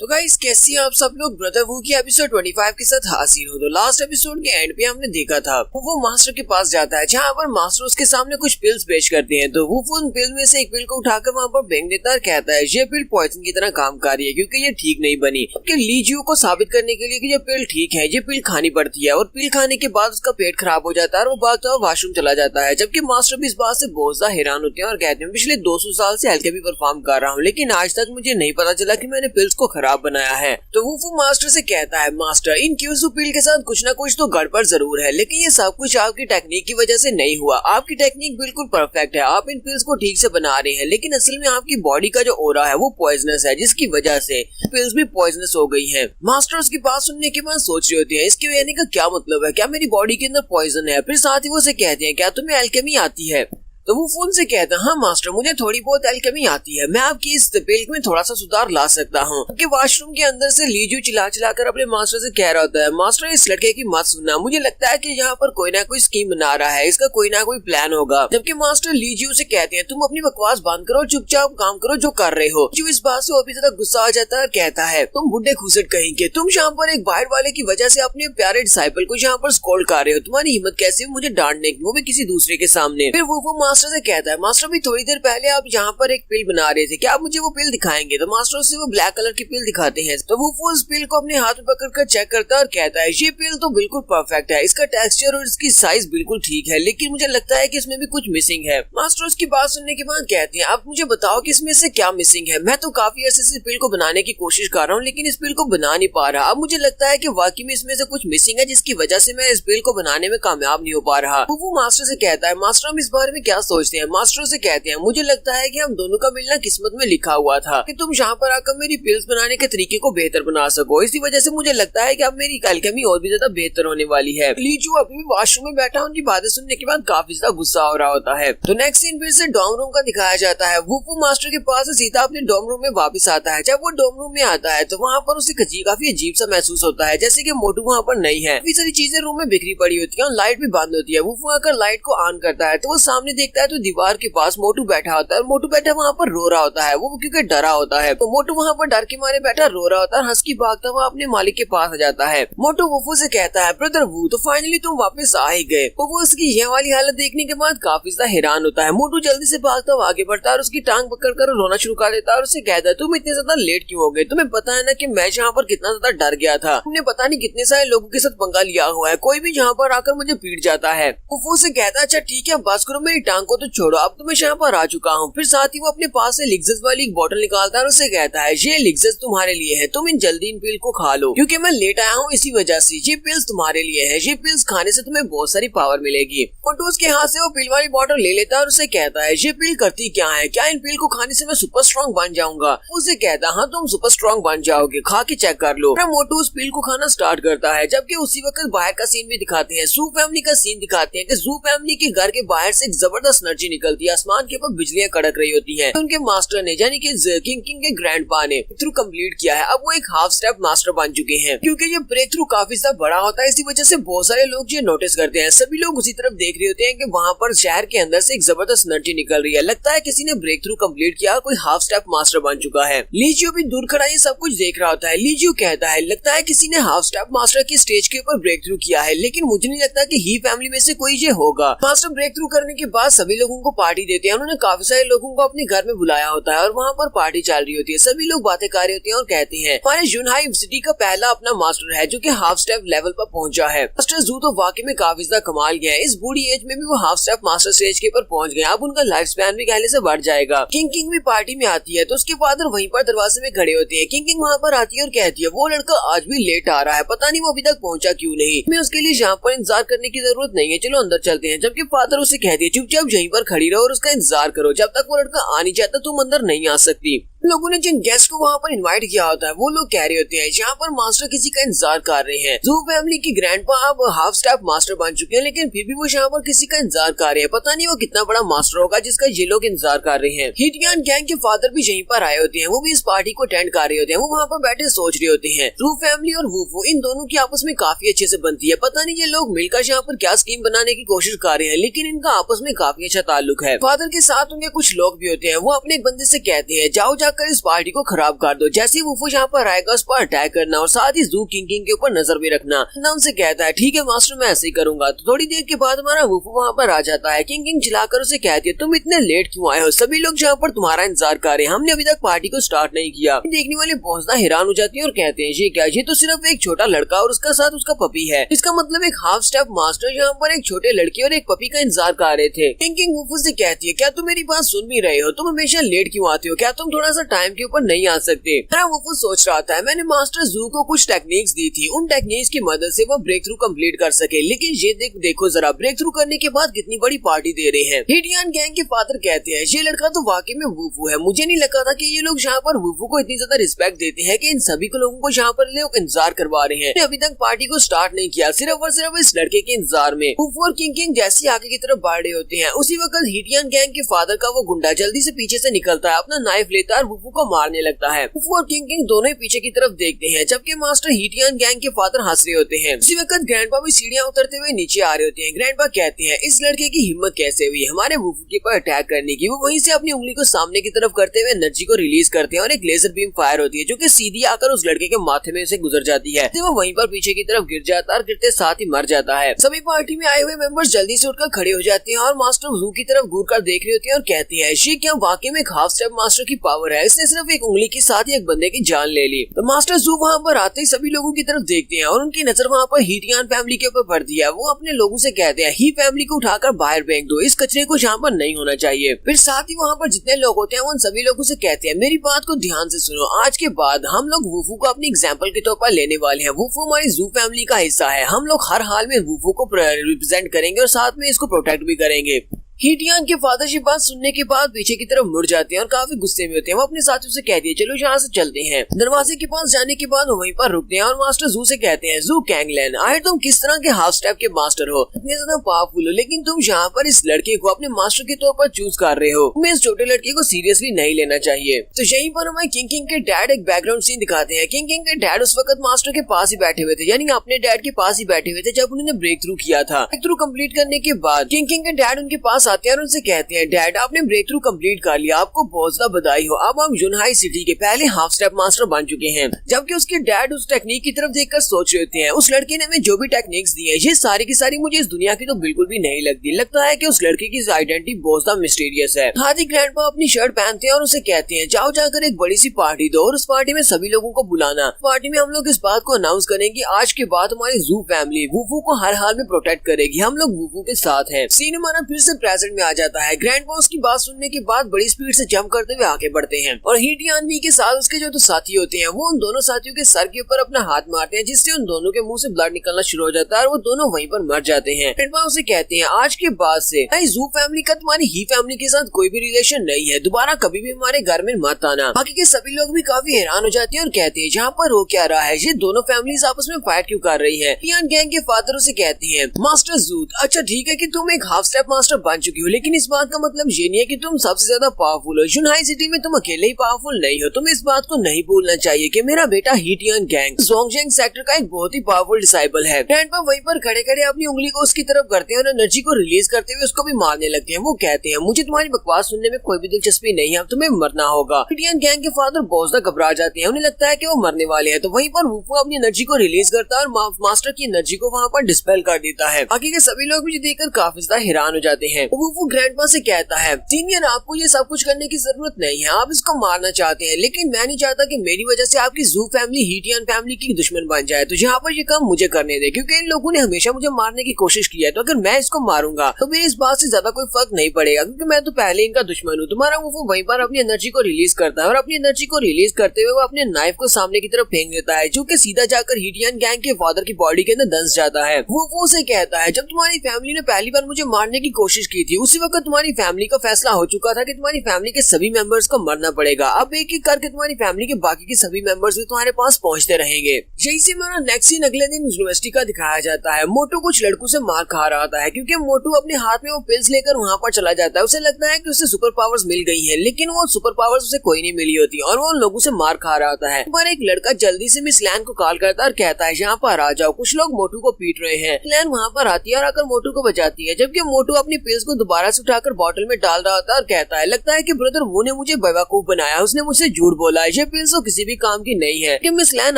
तो गाइस कैसी हैं आप सब लोग। ब्रदर वू की एपिसोड 25 के साथ हाजिर हो। तो लास्ट एपिसोड के एंड पे हमने देखा था वो मास्टर के पास जाता है, जहाँ पर मास्टर उसके सामने कुछ पिल्स पेश करते हैं। तो वो उन पिल में से एक पिल को उठाकर वहाँ पर फेंक देता है और कहता है ये पिल पॉइजन की तरह काम कर रही है क्योंकि ये ठीक नहीं बनी। कि ली जियो को साबित करने के लिए कि ये पिल ठीक है, ये पिल खानी पड़ती है। और पिल खाने के बाद उसका पेट खराब हो जाता है और वो भागता हुआ वॉशरूम चला जाता है। जबकि मास्टर भी इस बात से बहुत ज्यादा हैरान होते हैं और कहते हैं पिछले 200 साल से हल्के भी परफॉर्म कर रहा हूँ, लेकिन आज तक मुझे नहीं पता चला कि मैंने पिल्स को खराब बनाया है। तो वो मास्टर से कहता है मास्टर इन क्यूज़ पिल के साथ कुछ ना कुछ तो गड़बड़ जरूर है, लेकिन ये सब कुछ आपकी टेक्निक की वजह से नहीं हुआ। आपकी टेक्निक बिल्कुल परफेक्ट है, आप इन पिल्स को ठीक से बना रहे हैं, लेकिन असल में आपकी बॉडी का जो ओरा है वो पॉइजनस है, जिसकी वजह से पिल्स भी पॉइजनस हो गई हैं। मास्टर उसकी बात सुनने के बाद सोच रहे होते हैं इसके कहने का क्या मतलब है, क्या मेरी बॉडी के अंदर पॉइजन है। फिर साथ ही वो से कहते हैं क्या तुम्हें एल्केमी आती है। तो वो फोन से कहता है हाँ मास्टर मुझे थोड़ी बहुत एल्केमी आती है, मैं आपकी इस पिल में थोड़ा सा सुधार ला सकता हूँ। कि वॉशरूम के अंदर से लीजू चिल्ला चिल्ला कर अपने मास्टर से कह रहा होता है मास्टर इस लड़के की मत सुनना, मुझे लगता है कि यहाँ पर कोई ना कोई स्कीम बना रहा है, इसका कोई ना कोई प्लान होगा। जबकि मास्टर लीजू से कहते हैं तुम अपनी बकवास बंद करो, चुपचाप काम करो जो कर रहे हो। जो इस बात से और भी ज्यादा गुस्सा आ जाता है, कहता है तुम बुड्ढे खुसट कहेंगे, तुम यहाँ पर एक बाहर वाले की वजह से अपने प्यारे डिसाइपल को यहाँ पर स्कोल्ड कर रहे हो, तुम्हारी हिम्मत कैसे मुझे डांटने की, वो भी किसी दूसरे के सामने। फिर वो मास्टर से कहता है मास्टर भी थोड़ी देर पहले आप यहाँ पर एक पिल बना रहे थे, क्या आप मुझे वो पिल दिखाएंगे। तो मास्टर उससे वो ब्लैक कलर की पिल दिखाते हैं। तो वो उस पिल को अपने हाथ में पकड़कर चेक करता है और कहता है ये पिल तो बिल्कुल परफेक्ट है, इसका टेक्सचर और इसकी साइज बिल्कुल ठीक है, लेकिन मुझे लगता है कि इसमें भी कुछ मिसिंग है। मास्टर उसकी बात सुनने के बाद कहते हैं आप मुझे बताओ कि इसमें से क्या मिसिंग है। मैं तो काफी अर्से से पिल को बनाने की कोशिश कर रहा हूँ, लेकिन इस पिल को बना नहीं पा रहा। अब मुझे लगता है कि वाकई में इसमें से कुछ मिसिंग है, जिसकी वजह से मैं इस पिल को बनाने में कामयाब नहीं हो पा रहा। वो मास्टर से कहता है मास्टर हम इस बारे में क्या सोचते हैं। मास्टर से कहते हैं मुझे लगता है कि हम दोनों का मिलना किस्मत में लिखा हुआ था कि तुम यहाँ पर आकर मेरी पिल्स बनाने के तरीके को बेहतर बना सको। इसी वजह से मुझे लगता है कि अब मेरी एल्केमी और भी ज्यादा बेहतर होने वाली है। लीजू अभी भी वॉशरूम में बैठा उनकी बातें सुनने के बाद काफी ज्यादा गुस्सा हो रहा होता है। तो नेक्स्ट सीन फिर से डॉर्म रूम का दिखाया जाता है। वो मास्टर के पास से सीधा अपने डॉर्म रूम में वापस आता है। जब वो डॉर्म रूम में आता है तो वहाँ पर उसे काफी अजीब सा महसूस होता है, जैसे कि मोटू वहाँ पर नहीं है। काफी सारी चीजें रूम में बिखरी पड़ी होती है और लाइट भी बंद होती है। वो आकर लाइट को ऑन करता है तो वो सामने देखता है तो दीवार के पास मोटू बैठा होता है। मोटू बैठा वहाँ पर रो रहा होता है, वो क्योंकि डरा होता है। तो मोटू वहाँ पर डर के मारे बैठा रो रहा होता है, हंस की भागता हुआ अपने मालिक के पास आ जाता है। मोटू वुफू से कहता है ब्रदर वू तो फाइनली तुम वापस आ ही गए। वो उसकी यह वाली हालत देखने के बाद काफी ज्यादा हैरान होता है। मोटू जल्दी से भागता हुआ आगे बढ़ता है और उसकी टांग पकड़कर रोना शुरू कर देता है और उससे कहता है तुम इतने ज्यादा लेट क्यों हो गए, तुम्हें पता है ना कि मैं यहाँ पर कितना ज्यादा डर गया था, तुमने पता नहीं कितने सारे लोगों के साथ पंगा लिया हुआ है, कोई भी यहाँ पर आकर मुझे पीट जाता है। वुफू से कहता है अच्छा ठीक है बस करो, मेरी टांग को तो छोड़ो, अब तो मैं यहाँ पर आ चुका हूँ। फिर साथ ही वो अपने पास से लिग्जस वाली एक बोतल निकालता है और उसे कहता है ये लिग्जस तुम्हारे लिए है, तुम इन जल्दी इन पिल को खा लो क्योंकि मैं लेट आया हूँ, इसी वजह से ये पिल्स तुम्हारे लिए है, ये पिल्स खाने से तुम्हें बहुत सारी पावर मिलेगी। मोटू उसके हाथ से वो पिल वाली बोतल ले लेता है और उसे कहता है ये पिल करती क्या है, क्या इन पिल को खाने से मैं सुपर स्ट्रॉन्ग बन जाऊंगा। उसे कहता है हाँ तुम सुपर स्ट्रॉन्ग बन जाओगे, खा के चेक कर लो। फिर मोटू उस पिल को खाना स्टार्ट करता है। जबकि उसी वक्त बाहर का सीन भी दिखाते हैं, जू फैमिली का सीन दिखाते हैं कि जू फैमिली के घर के बाहर से एक जबरदस्त एनर्जी निकलती है, आसमान के ऊपर बिजलियां कड़क रही होती है। उनके मास्टर ने यानी कि किंग के ग्रैंडपा ने ब्रेक थ्रू कंप्लीट किया है, अब वो एक हाफ स्टेप मास्टर बन चुके हैं। क्योंकि ये ब्रेक थ्रू काफी ज्यादा बड़ा होता है, इसी वजह से बहुत सारे लोग ये नोटिस करते हैं। सभी लोग उसी तरफ देख रहे होते हैं कि वहाँ पर शहर के अंदर से एक जबरदस्त एनर्जी निकल रही है, लगता है किसी ने ब्रेक थ्रू कंप्लीट किया, कोई हाफ स्टेप मास्टर बन चुका है। लीजियो भी दूर खड़ा ये सब कुछ देख रहा होता है। लीजियो कहता है लगता है किसी ने हाफ स्टेप मास्टर की स्टेज के ऊपर ब्रेक थ्रू किया है, लेकिन मुझे नहीं लगता कि ही फैमिली में से कोई ये होगा। मास्टर ब्रेक थ्रू करने के बाद सभी लोगों को पार्टी देते हैं। उन्होंने काफी सारे लोगों को अपने घर में बुलाया होता है और वहाँ पर पार्टी चल रही होती है। सभी लोग बातें कर रहे होते हैं और कहते हैं हमारे यूनहाई सिटी का पहला अपना मास्टर है जो कि हाफ स्टेप लेवल पर पहुंचा है। मास्टर जू तो वाकई में काफी ज्यादा कमाल गया है, इस बूढ़ी एज में भी वो हाफ स्टेप मास्टर स्टेज के ऊपर पहुंच गए। अब उनका लाइफ स्पैन भी पहले से बढ़ जाएगा। किंग भी पार्टी में आती है तो उसके फादर वहीं पर दरवाजे में खड़े होते हैं। किंग वहाँ पर आती है और कहती है वो लड़का आज भी लेट आ रहा है, पता नहीं वो अभी तक पहुंचा क्यों नहीं, मैं उसके लिए यहाँ पर इंतजार करने की जरूरत नहीं है, चलो अंदर चलते हैं। जबकि फादर उसे कहती है चुपचाप यहीं पर खड़ी रहो और उसका इंतजार करो, जब तक वो लड़का आ नहीं जाता तुम अंदर नहीं आ सकती। लोगों ने जिन गेस्ट को वहाँ पर इनवाइट किया होता है वो लोग कह रहे होते हैं यहाँ पर मास्टर किसी का इंतजार कर रहे हैं। जू फैमिली की ग्रैंडपा अब हाफ स्टेप मास्टर बन चुके हैं, लेकिन फिर भी वो यहाँ पर किसी का इंतजार कर रहे हैं, पता नहीं वो कितना बड़ा मास्टर होगा जिसका ये लोग इंतजार कर रहे हैं। हिटियन गैंग के फादर भी यहीं पर आए होते हैं, वो भी इस पार्टी को अटेंड कर रहे होते हैं। वो वहाँ पर बैठे सोच रहे होते हैं। जू फैमिली और वूफू इन दोनों की आपस में काफी अच्छे से बनती है, पता नहीं ये लोग मिलकर यहाँ पर क्या स्कीम बनाने की कोशिश कर रहे हैं, लेकिन इनका आपस में काफी अच्छा ताल्लुक है। फादर के साथ उनके कुछ लोग भी होते हैं, वो अपने एक बंदे से कहते हैं जाओ जाकर इस पार्टी को खराब कर दो। जैसे ही वुफू यहाँ पर आएगा उस पर अटैक करना और साथ ही जू किंग के ऊपर नजर भी रखना। नाम से कहता है ठीक है मास्टर मैं ऐसे ही करूंगा। तो थोड़ी देर के बाद हमारा वुफू वहाँ पर आ जाता है। किंग चिल्लाकर उसे कहती है तुम इतने लेट क्यों आए हो, सभी लोग यहाँ पर तुम्हारा इंतजार कर रहे हैं, हमने अभी तक पार्टी को स्टार्ट नहीं किया। देखने वाले बहुत ज्यादा हैरान हो जाती है और कहते हैं ये क्या, ये तो सिर्फ एक छोटा लड़का और उसका साथ उसका पपी है। इसका मतलब एक हाफ स्टेप मास्टर यहाँ पर एक छोटे लड़के और एक पपी का इंतजार कर रहे थे। किंग वुफू से कहती है क्या तुम मेरी बात सुन भी रहे हो, तुम हमेशा लेट क्यों आते हो, क्या तुम थोड़ा सा टाइम के ऊपर नहीं आ सकते। वुफू सोच रहा था मैंने मास्टर जू को कुछ टेक्निक्स दी थी, उन टेक्निक्स की मदद से वो ब्रेक थ्रू कम्प्लीट कर सके, लेकिन ये देखो जरा ब्रेक थ्रू करने के बाद कितनी बड़ी पार्टी दे रहे हैं। हिडियन गैंग के फादर कहते हैं ये लड़का तो वाकई में वुफू है, मुझे नहीं लगा था कि ये लोग यहाँ पर वुफू को इतनी ज्यादा रिस्पेक्ट देते हैं कि इन सभी को लोगों को यहाँ पर लोग इंतजार करवा रहे हैं। अभी तक पार्टी को स्टार्ट नहीं किया, सिर्फ और सिर्फ इस लड़के के इंतजार में। वुफू और किंग जैसे आगे की तरफ बढ़ रहे होते हैं उसी वक्त हिडियन गैंग के फादर का वो गुंडा जल्दी से पीछे से निकलता है, अपना नाइफ लेता है और वुफू को मारने लगता है। वुफू और किंग दोनों ही पीछे की तरफ देखते हैं जबकि मास्टर हिडियन गैंग के फादर हंस रहे होते हैं। उसी वक्त ग्रैंडपा भी सीढ़ियां उतरते हुए नीचे आ रहे होते हैं। ग्रैंडपा कहते हैं इस लड़के की हिम्मत कैसे हुई हमारे वुफू के ऊपर अटैक करने की। वो वहीं से अपनी उंगली को सामने की तरफ करते हुए एनर्जी को रिलीज करते हैं और एक लेजर बीम फायर होती है जो कि सीधी आकर उस लड़के के माथे में से गुजर जाती है। वो वहीं पर पीछे की तरफ गिर जाता है और गिरते साथ ही मर जाता है। सभी पार्टी में आए हुए मेंबर्स जल्दी से उठकर खड़े हो जाते हैं और मास्टर जू की तरफ घूर कर देख रहे होते हैं और कहते हैं ये क्या वाकई में एक हाफ स्टेप मास्टर की पावर है, इसने सिर्फ एक उंगली के साथ ही एक बंदे की जान ले ली। तो मास्टर जू वहाँ पर आते ही सभी लोगों की तरफ देखते हैं और उनकी नजर वहाँ पर हिडियन फैमिली के ऊपर पड़ती है। वो अपने लोगों से कहते हैं ही फैमिली को उठाकर बाहर फेंक दो, इस कचरे को यहाँ पर नहीं होना चाहिए। फिर साथ ही वहाँ पर जितने लोग होते हैं उन सभी लोगों से कहते हैं मेरी बात को ध्यान से सुनो, आज के बाद हम लोग वुफू को अपनी एग्जाम्पल के तौर पर लेने वाले हैं। वुफू हमारी जू फैमिली का हिस्सा है, हम लोग हर हाल में वुफू को रिप्रेजेंट करेंगे और साथ में इसको प्रोटेक्ट भी करेंगे। हिडियन के फादर ये बात सुनने के बाद पीछे की तरफ मुड़ जाते हैं और काफी गुस्से में होते हैं। वो अपने साथियों से कहते हैं चलो यहाँ से चलते हैं। दरवाजे के पास जाने के बाद वो वहीं पर रुकते हैं और मास्टर जू से कहते हैं जू कैंगलैन आए तुम किस तरह के हाफ स्टेप के मास्टर हो, इतने ज्यादा पावरफुल हो, लेकिन तुम यहाँ पर इस लड़के को अपने मास्टर के तौर पर चूज कर रहे हो, तुम्हें इस छोटे लड़के को सीरियसली नहीं लेना चाहिए। तो यहीं पर हमें किंग के डैड एक बैकग्राउंड सीन दिखाते हैं। किंग के डैड उस वक्त मास्टर के पास ही बैठे हुए थे, यानी अपने डैड के पास ही बैठे हुए थे जब उन्होंने ब्रेक थ्रू किया था। ब्रेक थ्रू कम्प्लीट करने के बाद किंग के डैड उनके पास आते हैं और उनसे कहते हैं डैड आपने ब्रेक थ्रू कम्प्लीट कर लिया, आपको बहुत ज्यादा बधाई हो, अब हम यूनहाई सिटी के पहले हाफ स्टेप मास्टर बन चुके हैं। जबकि उसके डैड उस टेक्निक की तरफ देखकर सोच रहे होते हैं उस लड़के ने हमें जो भी टेक्निक्स दी है ये सारी की सारी मुझे इस दुनिया की तो बिल्कुल भी नहीं लगती, लगता है कि उस लड़के की आइडेंटिटी बहुत ज्यादा मिस्टीरियस है। हादी ग्रैंडपा अपनी शर्ट पहनते हैं और उसे कहते हैं जाओ जाकर एक बड़ी सी पार्टी दो और उस पार्टी में सभी लोगों को बुलाना। पार्टी में हम लोग इस बात को अनाउंस करेंगे आज के बाद हमारी जू फैमिली वुफू को हर हाल में प्रोटेक्ट करेगी, हम लोग वुफू के साथ हैं। सीन हमारा फिर से प्रेजेंट में आ जाता है। ग्रैंडपा उसकी बात सुनने के बाद बड़ी स्पीड से जंप करते हुए आगे बढ़ते हैं और हिडियन के साथ उसके जो साथी होते हैं वो उन दोनों साथियों के सर के ऊपर अपना हाथ मारते हैं जिससे उन दोनों के मुंह से ब्लड निकलना शुरू हो जाता है और वो दोनों वहीं पर मर जाते हैं। ग्रैंडपा उसे कहते हैं आज के बाद से जू फैमिली का तुम्हारी ही फैमिली के साथ कोई भी रिलेशन नहीं है, दोबारा कभी भी हमारे घर में मत आना। बाकी के सभी लोग भी काफी हैरान हो जाते हैं और कहते हैं यहाँ पर हो क्या रहा है, ये दोनों फैमिलीज आपस में फाइट क्यों कर रही है। हिडियन गैंग के फादर उसे कहते हैं मास्टर जू अच्छा ठीक है कि तुम एक हाफ स्टेप मास्टर बन चुकी हो, लेकिन इस बात का मतलब ये नहीं है कि तुम सबसे ज्यादा पावरफुल हो। यूनहाई सिटी में तुम अकेले ही पावरफुल नहीं हो, तुम्हें इस बात को नहीं भूलना चाहिए कि मेरा बेटा हिडियन गैंग जोंगजेंग सेक्टर का एक बहुत ही पावरफुल डिसाइबल है। ग्रैंडपा वहीं पर खड़े खड़े अपनी उंगली को उसकी तरफ करते हैं और एनर्जी को रिलीज करते हुए उसको भी मारने लगते हैं। वो कहते हैं मुझे तुम्हारी बकवास सुनने में कोई भी दिलचस्पी नहीं है, अब तुम्हें मरना होगा। हिडियन गैंग के फादर बहुत ज्यादा घबरा जाते हैं, उन्हें लगता है कि वो मरने वाले हैं। तो वहीं पर वुफू अपनी एनर्जी को रिलीज करता है और मास्टर की एनर्जी को वहाँ पर डिस्पेल कर देता है। बाकी के सभी लोग भी देखकर काफी ज्यादा हैरान हो जाते हैं। वुफू ग्रैंडपा से कहता है सीनियर आपको ये सब कुछ करने की जरूरत नहीं है, आप इसको मारना चाहते हैं, लेकिन मैं नहीं चाहता कि मेरी वजह से आपकी जू फैमिली हिडियन फैमिली की दुश्मन बन जाए। तो यहाँ पर ये काम मुझे करने दे, क्योंकि इन लोगों ने हमेशा मुझे मारने की कोशिश की है। तो अगर मैं इसको मारूंगा तो मेरी इस बात से ज्यादा कोई फर्क नहीं पड़ेगा, क्योंकि मैं तो पहले इनका दुश्मन हूँ। तुम्हारा वो वहीं पर अपनी एनर्जी को रिलीज करता है और अपनी एनर्जी को रिलीज करते हुए वो अपने नाइफ को सामने की तरफ फेंक देता है, जो कि सीधा जाकर हिडियन गैंग के फादर की बॉडी के अंदर दंस जाता है। वो से कहता है जब तुम्हारी फैमिली ने पहली बार मुझे मारने की कोशिश की थी उसी वक्त तुम्हारी फैमिली का फैसला हो चुका था कि तुम्हारी फैमिली के सभी मेंबर्स को मरना पड़ेगा। अब एक एक करके तुम्हारी फैमिली के बाकी के सभी मेंबर्स भी तुम्हारे पास पहुंचते रहेंगे। यही से हमारा नेक्स्ट सीन अगले दिन यूनिवर्सिटी का दिखाया जाता है। मोटू कुछ लड़कों से मार खा रहा था क्योंकि मोटू अपने हाथ में वो पिल्स लेकर वहाँ पर चला जाता है। उसे लगता है कि उसे सुपर पावर्स मिल गई है, लेकिन वो सुपर पावर्स उसे कोई नहीं मिली होती और वो उन लोगों से मार खा रहा था। पर एक लड़का जल्दी से मिस लैन को कॉल करता है और कहता है यहाँ पर आ जाओ, कुछ लोग मोटू को पीट रहे हैं। लैन वहाँ पर आती है और आकर मोटू को बचाती है। जबकि मोटू अपनी पिल्स को दोबारा से उठाकर बॉटल में डाल रहा था और कहता है, लगता है कि ब्रदर वो ने मुझे बेवकूफ बनाया, उसने मुझसे झूठ बोला, ये पिल्स तो किसी भी काम की नहीं है। कि मिस लैन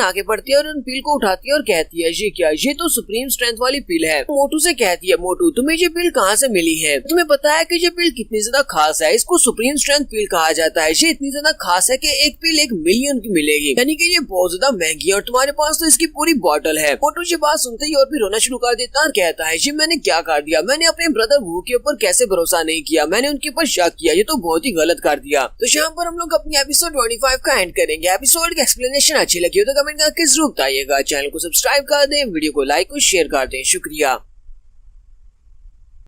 आगे बढ़ती है और उन पिल को उठाती है और कहती है, ये क्या, ये तो सुप्रीम स्ट्रेंथ वाली पिल है। मोटू से कहती है, मोटू तुम्हें ये पिल कहाँ से मिली है? तुम्हें पता है कि ये पिल कितनी ज्यादा खास है? इसको सुप्रीम स्ट्रेंथ पिल कहा जाता है। ये इतनी ज्यादा खास है कि एक पिल 1 मिलियन की मिलेगी, यानी कि ये बहुत ज्यादा महंगी है और तुम्हारे पास तो इसकी पूरी बॉटल है। मोटू ये बात सुनते ही और भी रोना शुरू कर देता और कहता है, ये मैंने क्या कर दिया? मैंने अपने ब्रदर वू के ऊपर कैसे भरोसा नहीं किया? मैंने उनके ऊपर शक किया, ये तो बहुत ही गलत कर दिया। तो यहाँ पर हम लोग अपनी एपिसोड 25 का एंड करेंगे। एपिसोड की एक्सप्लेनेशन अच्छी लगी हो तो कमेंट करके जरूर बताइएगा। चैनल को सब्सक्राइब कर दें, वीडियो को लाइक और शेयर कर दें। शुक्रिया।